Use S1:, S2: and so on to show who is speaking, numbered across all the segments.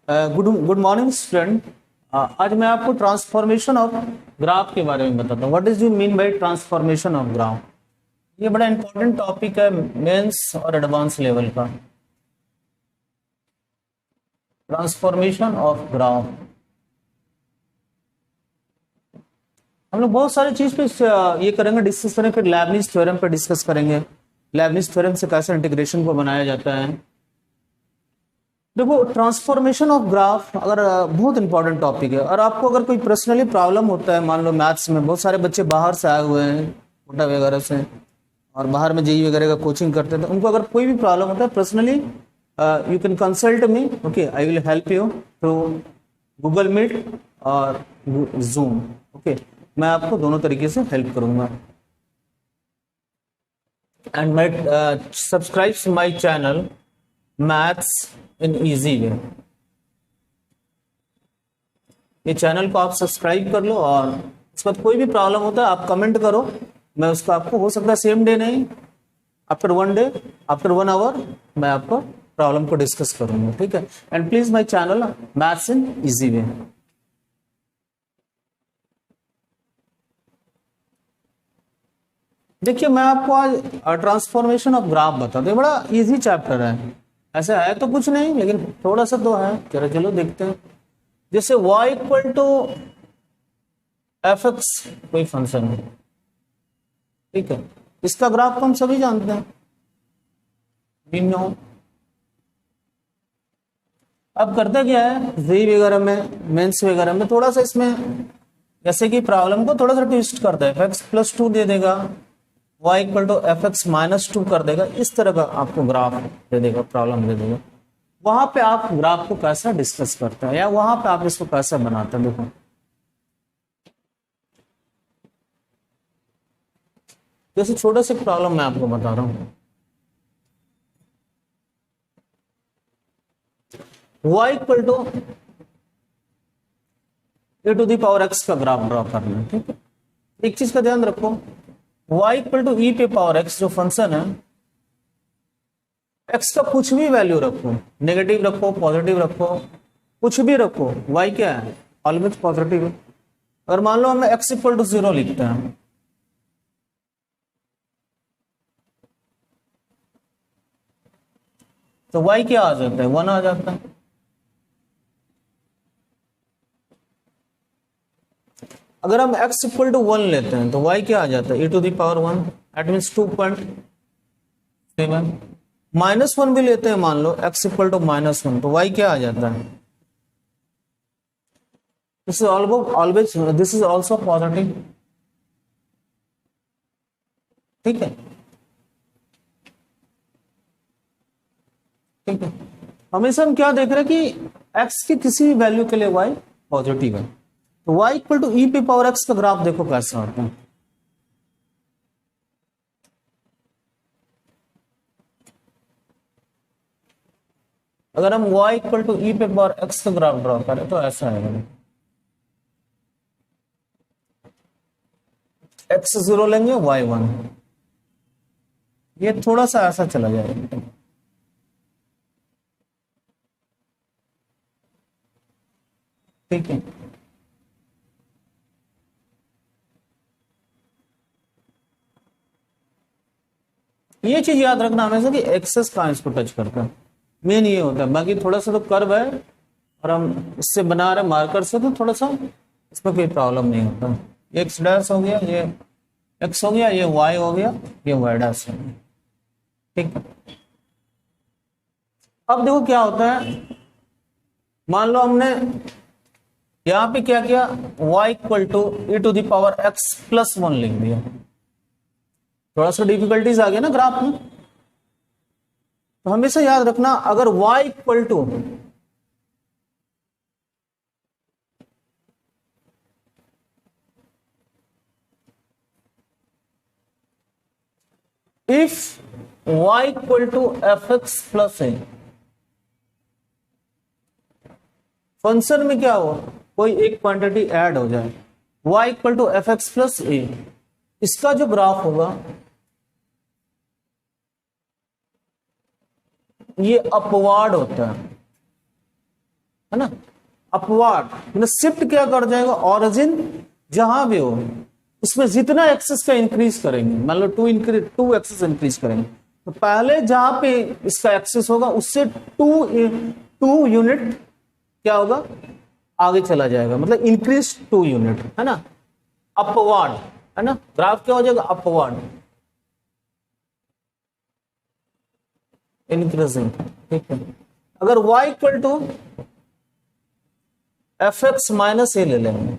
S1: Good good morning student. आज मैं आपको ट्रांसफॉर्मेशन ऑफ ग्राफ के बारे में बताता हूँ। What is you mean by transformation of graph? ये बड़ा इंपॉर्टेंट टॉपिक है मेंस और एडवांस लेवल का। ट्रांसफॉर्मेशन ऑफ ग्राफ हम लोग बहुत सारी चीज पे ये करेंगे, डिस्कस करेंगे। फिर लेबनिज थ्योरम पे डिस्कस करेंगे, लेबनिज थ्योरम से कैसे इंटीग्रेशन को बनाया जाता है। देखो, ट्रांसफॉर्मेशन ऑफ ग्राफ अगर बहुत इंपॉर्टेंट टॉपिक है, और आपको अगर कोई पर्सनली प्रॉब्लम होता है, मान लो मैथ्स में बहुत सारे बच्चे बाहर से आए हुए हैं कोटा वगैरह से, और बाहर में जेई वगैरह का कोचिंग करते थे, उनको अगर कोई भी प्रॉब्लम होता है personally you can consult me. Okay, I will help you through Google Meet और जूम। ओके, मैं आपको दोनों तरीके से हेल्प करूंगा। And my subscribe my channel maths in easy way. ये चैनल को आप सब्सक्राइब कर लो, और उसके बाद कोई भी प्रॉब्लम होता है आप कमेंट करो, मैं उसका आपको, हो सकता है सेम डे नहीं, आफ्टर 1 डे, आफ्टर 1 आवर मैं आपको प्रॉब्लम को डिस्कस करूंगा। ठीक है, and please my channel maths in easy वे। देखिए, मैं आपको आज ट्रांसफॉर्मेशन ऑफ ग्राफ बता दूं। बड़ा इजी चैप्टर है, ऐसा है तो कुछ नहीं, लेकिन थोड़ा सा तो है। चलो देखते हैं। जैसे y equal to F X कोई फंक्शन है, ठीक है, इसका ग्राफ तो हम सभी जानते हैं, अब करते क्या है, जी वगैरह में, मेंस वगैरह में थोड़ा सा इसमें जैसे कि प्रॉब्लम को थोड़ा सा ट्विस्ट करता है, एफ एक्स प्लस 2 दे देगा, y equal to F x minus 2 कर देगा, इस तरह का आपको ग्राफ दे देगा, प्रॉब्लम दे देगा। वहां पे आप ग्राफ को कैसा डिस्कस करते हैं, या वहां पे आप इसको कैसे बनाते हैं। देखो, जैसे छोटा सा प्रॉब्लम मैं आपको बता रहा हूं, y equal to A to the power x का ग्राफ ड्रॉ करना है। ठीक है, एक चीज का ध्यान रखो, y इक्वल टू ई पे पावर x जो फंक्शन है, x का कुछ भी वैल्यू रखो, नेगेटिव रखो, पॉजिटिव रखो, कुछ भी रखो, y क्या है, ऑलवेज पॉजिटिव है। अगर मान लो हमें x इक्वल टू 0 लिखते हैं, तो y क्या आ जाता है, 1 आ जाता है। अगर हम x इक्वल टू 1 लेते हैं तो y क्या आ जाता है, e to the power 1, that means 2.7। -1 भी लेते हैं, मान लो x इक्वल टू -1, तो y क्या आ जाता है, this is always this is also positive. ठीक है, ठीक है, हमेशा हम क्या देख रहे हैं कि x की किसी भी वैल्यू के लिए y पॉजिटिव है। तो y इक्वल टू ई पे पावर x का ग्राफ देखो कैसा होता है। अगर हम y इक्वल टू ई पे पावर x का ग्राफ ड्रॉ करें तो ऐसा है, x 0 लेंगे, y 1, ये थोड़ा सा ऐसा चला जाएगा। ठीक है, ये चीज याद रखना हमेशा कि एक्सेस कहां इसको टच करता है, मेन ये होता है। बाकी थोड़ा सा तो कर्व है, और हम इससे बना रहे मार्कर से, तो थोड़ा सा इसमें कोई प्रॉब्लम नहीं होता। ये एक्स डैश हो गया, ये एक्स हो गया, ये वाई हो गया, ये वाई डैश हो गया। ठीक है, अब देखो क्या होता है, मान लो हमने यहां पे क्या किया, y equal to E to the power x plus 1 लिख दिया। थोड़ा सा डिफिकल्टीज आ गया ना ग्राफ में, तो हमेशा याद रखना, अगर y equal to if y equal to F x plus A, function में क्या हो, कोई एक क्वांटिटी ऐड हो जाए, y equal to F x plus a, इसका जो ग्राफ होगा ये अपवार्ड होता है। है ना, अपवार्ड मतलब शिफ्ट क्या कर जाएगा, ओरिजिन जहां भी हो उसमें जितना एक्सेस का इंक्रीज करेंगे, मान लो टू एक्सेस इंक्रीज करेंगे, तो पहले जहां पे इसका एक्सेस होगा उससे टू यूनिट क्या होगा, आगे चला जाएगा, मतलब इंक्रीज 2 यूनिट, है ना, अपवार्ड, है ना, ग्राफ क्या हो जाएगा, अपवार्ड इंक्रीजिंग, ठीक है। अगर y equal to F x minus a ले लेंगे,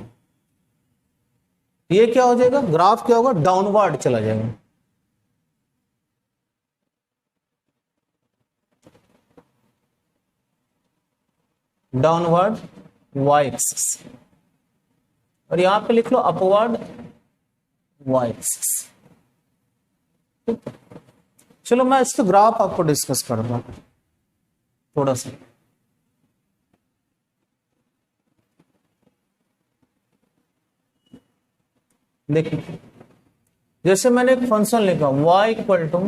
S1: ये क्या हो जाएगा, ग्राफ क्या होगा, डाउनवर्ड चला जाएगा, डाउनवर्ड y एक्सिस, और यहां पे लिख लो अपवर्ड y एक्सिस। चलो मैं इसका ग्राफ आपको डिस्कस करता हूं थोड़ा सा। देखिए जैसे मैंने एक फंक्शन लिखा y equal to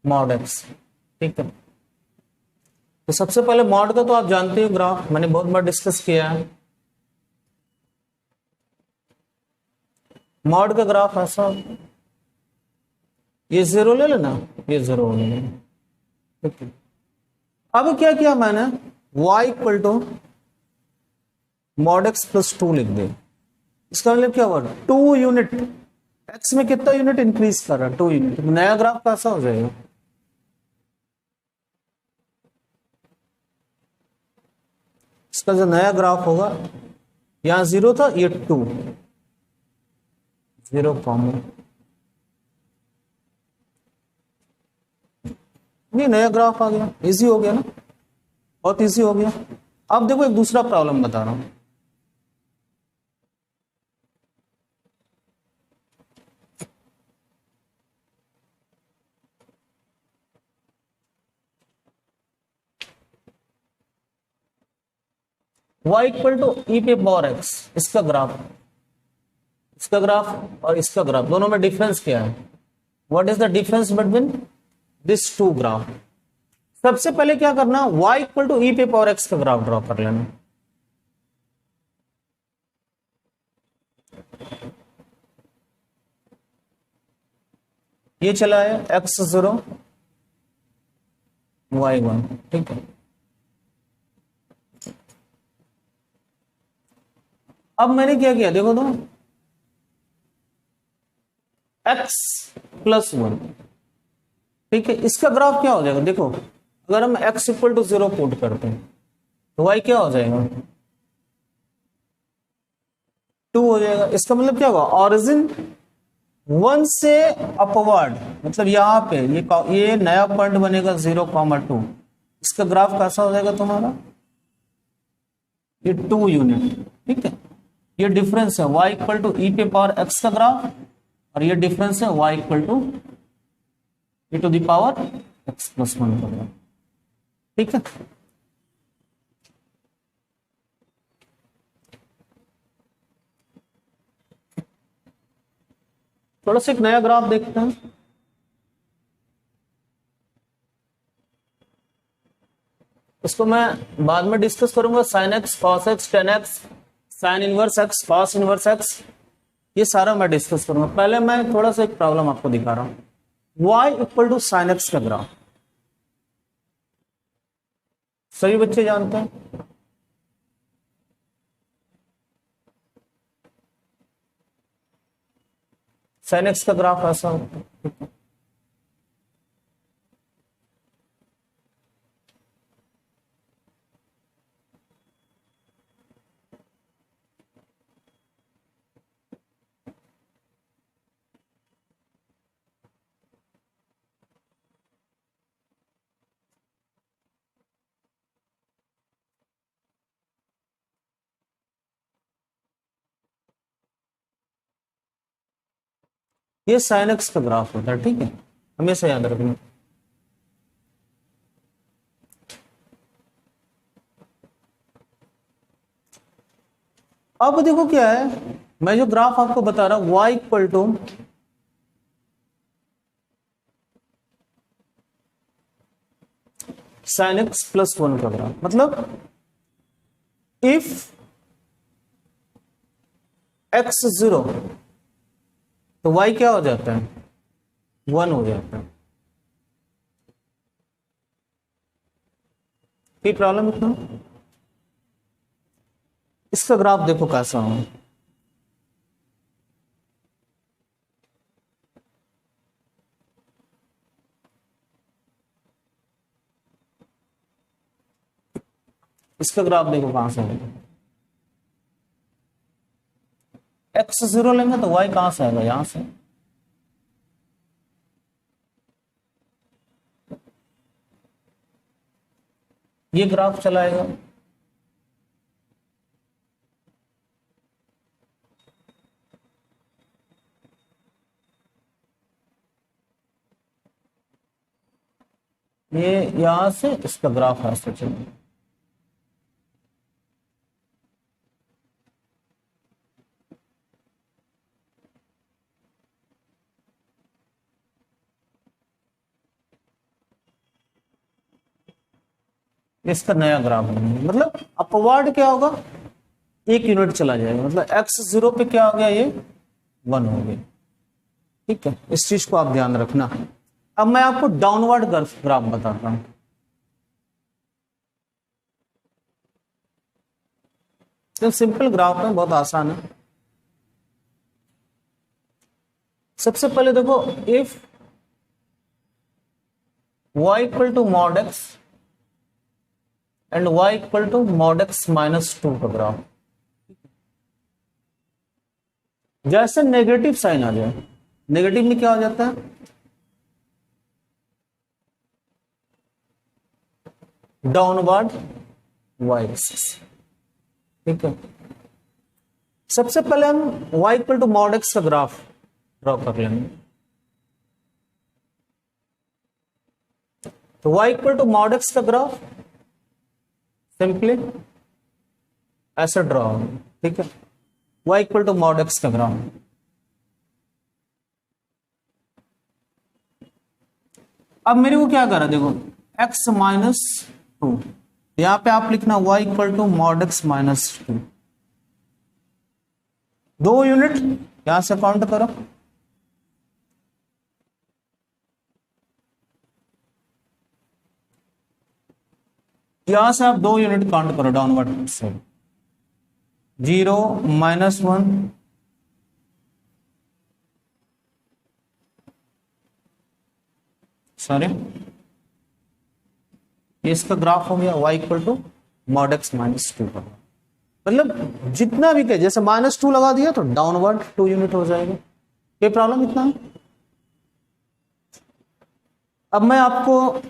S1: mod x, ठीक है, तो सबसे पहले मॉड का तो आप जानते हो ग्राफ, मैंने बहुत बार डिस्कस किया है। मॉड का ग्राफ ऐसा, ये 0 ले लेना, ये 0 ले लेना, ठीक है। अब क्या किया मैंने, y equal to mod x plus 2 लिख दे, इसका मतलब क्या हुआ, 2 यूनिट, x में कितना यूनिट इंक्रीज कर रहा है, 2 यूनिट, नया ग्राफ कैसा हो जाएगा, इसका जो नया ग्राफ होगा, यहां 0 था, ये 2, 0 कॉमन, ये नया ग्राफ आ गया, इजी हो गया ना, बहुत इजी हो गया। अब देखो एक दूसरा प्रॉब्लम बता रहा हूं, y इक्वल टू ई पे पावर x, इसका ग्राफ और इसका ग्राफ दोनों में डिफरेंस क्या है, what is the difference between this two graph. सबसे पहले क्या करना, y इक्वल टू ई पे पावर x का ग्राफ ड्रॉ कर लेना, ये चला है x0 y1, ठीक है। अब मैंने क्या किया देखो तो, x प्लस 1, ठीक है, इसका ग्राफ क्या हो जाएगा, देखो अगर हम x इक्वल टू 0 पुट करते हैं तो y क्या हो जाएगा, 2 हो जाएगा। इसका मतलब क्या होगा, ओरिजिन 1 से अपवर्ड, मतलब यहां पे ये नया पॉइंट बनेगा 0,2, इसका ग्राफ कैसा हो जाएगा तुम्हारा, ये 2 यूनिट, ठीक है। ये डिफरेंस है y इक्वल टू ई पे पावर x का ग्राफ, और ये डिफरेंस है y equal to e to the power x plus 1 का ग्राफ, ठीक है। थोड़ा सा एक नया ग्राफ देखते हैं, इसको मैं बाद में डिस्कस करूंगा, sine x cos x ten x sine inverse x cos inverse x, ये सारा मैं डिस्कस करूंगा। पहले मैं थोड़ा सा एक प्रॉब्लम आपको दिखा रहा हूं, y equal to sine X का ग्राफ, सभी बच्चे जानते हैं, साइन एक्स का ग्राफ ऐसा होता है, ये साइन एक्स का ग्राफ होता है, ठीक है, हमेशा याद रखना। अब देखो क्या है, मैं जो ग्राफ आपको बता रहा हूं, y equal to sine X plus 1 का ग्राफ, मतलब इफ एक्स 0 तो वाई क्या हो जाता है, 1 हो जाता है। कोई प्रॉब्लम इतना? इसका ग्राफ देखो कैसा हो, इसका ग्राफ देखो कहां से होगा। एक्स 0 लेंगे तो वाई कहां से आएगा, यहां से। ये ग्राफ चलाएगा, ये यहां से इसका ग्राफ ऐसे चलेगा। इसका नया ग्राफ बनेगा, मतलब अपवर्ड क्या होगा, 1 यूनिट चला जाएगा, मतलब एक्स 0 पे क्या हो गया, ये 1 हो गया। ठीक है, इस चीज को आप ध्यान रखना। अब मैं आपको डाउनवर्ड ग्राफ बताता हूं। तो सिंपल ग्राफ है, बहुत आसान है। सबसे पहले देखो, if y equal to mod x and y equal to mod x minus 2 का ग्राफ, जैसे नेगेटिव साइन आ जाए, नेगेटिव में क्या हो जाता है, डाउनवर्ड y एक्सिस। ठीक है, सबसे पहले हम y equal to mod x का ग्राफ ड्रॉ कर लेंगे। तो y equal to mod x का ग्राफ सिंपली ऐसे ड्रॉ होगा। ठीक है, y equal to mod x का ग्राफ। अब मेरे को क्या करा, देखो x माइनस 2, यहां पे आप लिखना y equal to mod x minus 2, 2 unit यहां से काउंट करो। यहां से आप 2 यूनिट काउंट करो डाउनवर्ड से, 0 माइनस 1, सॉरी इसका ग्राफ हो गया y equal to mod x minus 2 का। मतलब जितना भी कहे, जैसे माइनस 2 लगा दिया तो डाउनवर्ड 2 यूनिट हो जाएगा। कोई प्रॉब्लम इतना है? अब मैं आपको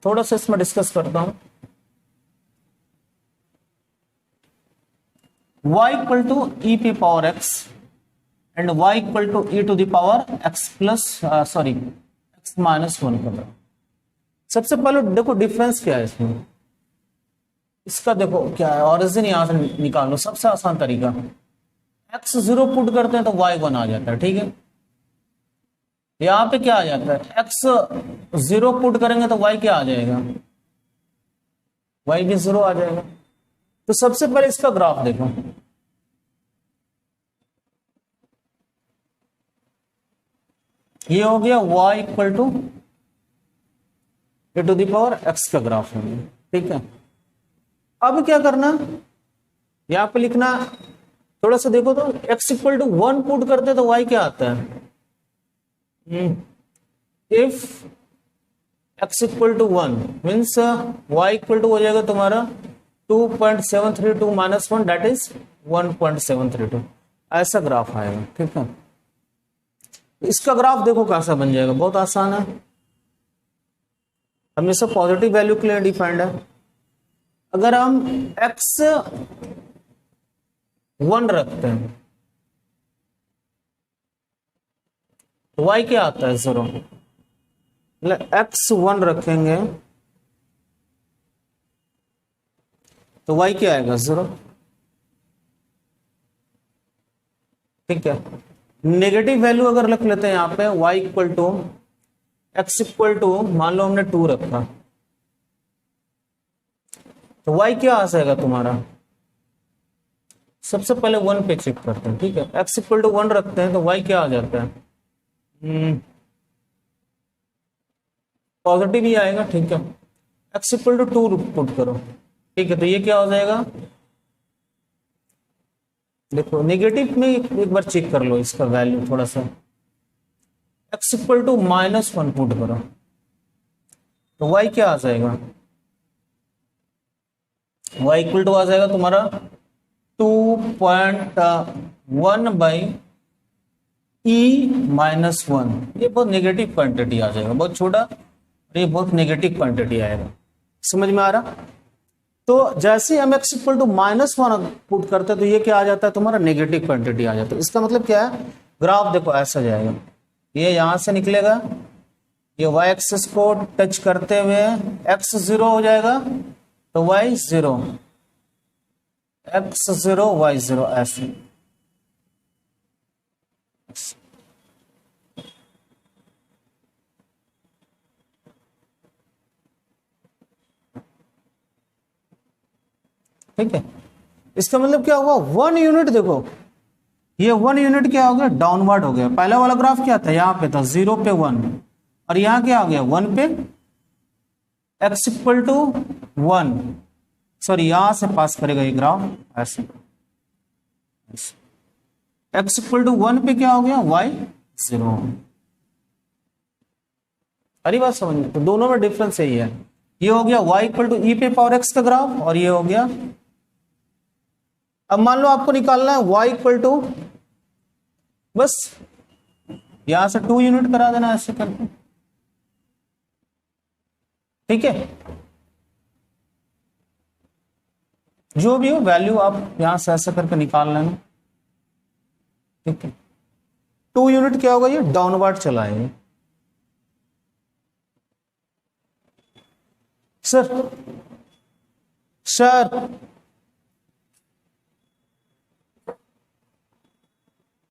S1: थोड़ा सा इसमें डिस्कस करता हूं। y इक्वल टू ई पी power x and y equal to E to the power x plus sorry x minus 1 का। सबसे पहले देखो डिफरेंस क्या है इसमें, इसका देखो क्या है, ऑरिजिन यहां से निकाल लो, सबसे आसान तरीका। x 0 पुट करते हैं तो y 1 आ जाता है। ठीक है, यहां पे क्या आ जाता है, x 0 पुट करेंगे तो y क्या आ जाएगा, y भी 0 आ जाएगा। तो सबसे पहले इसका ग्राफ देखो, ये हो गया y equal to A to the power x का ग्राफ हो गया। ठीक है, अब क्या करना, यहां पे लिखना, थोड़ा सा देखो तो x इक्वल टू 1 पुट करते तो y क्या आता है, if x equal to 1 means y equal to हो जाएगा तुम्हारा 2.732 माइनस 1 दैट इज 1.732, ऐसा ग्राफ आएगा। ठीक है, इसका ग्राफ देखो कैसा बन जाएगा, बहुत आसान है, हमेशा पॉजिटिव वैल्यू के लिए डिफाइंड है। अगर हम x 1 रखते हैं तो y क्या आता है 0, मतलब x 1 रखेंगे तो y क्या आएगा 0। ठीक है, नेगेटिव वैल्यू अगर रख लेते हैं यहां पे y equal to x equal to, मान लो हमने 2 रखा, तो y क्या आ जाएगा तुम्हारा, सबसे पहले 1 पे चेक करते हैं, ठीक है। x इक्वल टू 1 रखते हैं तो y क्या आ जाता है, पॉजिटिव ही आएगा, ठीक है। x इक्वल टू 2 पुट करो, ठीक है, तो ये क्या हो जाएगा, देखो नेगेटिव में एक बार चेक कर लो इसका वैल्यू थोड़ा सा, x इक्वल टू -1 पुट करो तो y क्या आ जाएगा, y इक्वल टू आ जाएगा तुम्हारा 2.1 बाई e-1। ये बहुत नेगेटिव क्वांटिटी आ जाएगा, बहुत छोटा, ये बहुत नेगेटिव क्वांटिटी आएगा, समझ में आ रहा। तो जैसे हम x इक्वल टू -1 पुट करते हैं तो ये क्या आ जाता है तुम्हारा, नेगेटिव क्वांटिटी आ जाता है। इसका मतलब क्या है, ग्राफ देखो ऐसा जाएगा, ये यहां से निकलेगा, ये y एक्सिस को टच करते हुए x 0 हो जाएगा तो y 0, x 0 y 0 ऐसे। ठीक है, इसका मतलब क्या हुआ, 1 यूनिट, देखो ये 1 यूनिट क्या हो गया, डाउनवर्ड हो गया। पहला वाला ग्राफ क्या था, यहां पे था 0 पे 1, और यहां क्या हो गया 1 पे, x इक्वल टू 1, सॉरी यहां से पास करेगा ये ग्राफ ऐसे, x इक्वल टू 1 पे क्या हो गया, y 0। अरे बात समझ में, तो दोनों में डिफरेंस यही है, ये हो गया y इक्वल टू e पे पावर x का ग्राफ, और ये हो गया, अब मान लो आपको निकालना है y इक्वल टू, बस यहां से 2 यूनिट करा देना ऐसे करके, ठीक है। जो भी हो वैल्यू आप यहां से ऐसा करके निकाल लेना, ठीक है। 2 यूनिट क्या होगा, ये डाउनवर्ड चला है सर, सर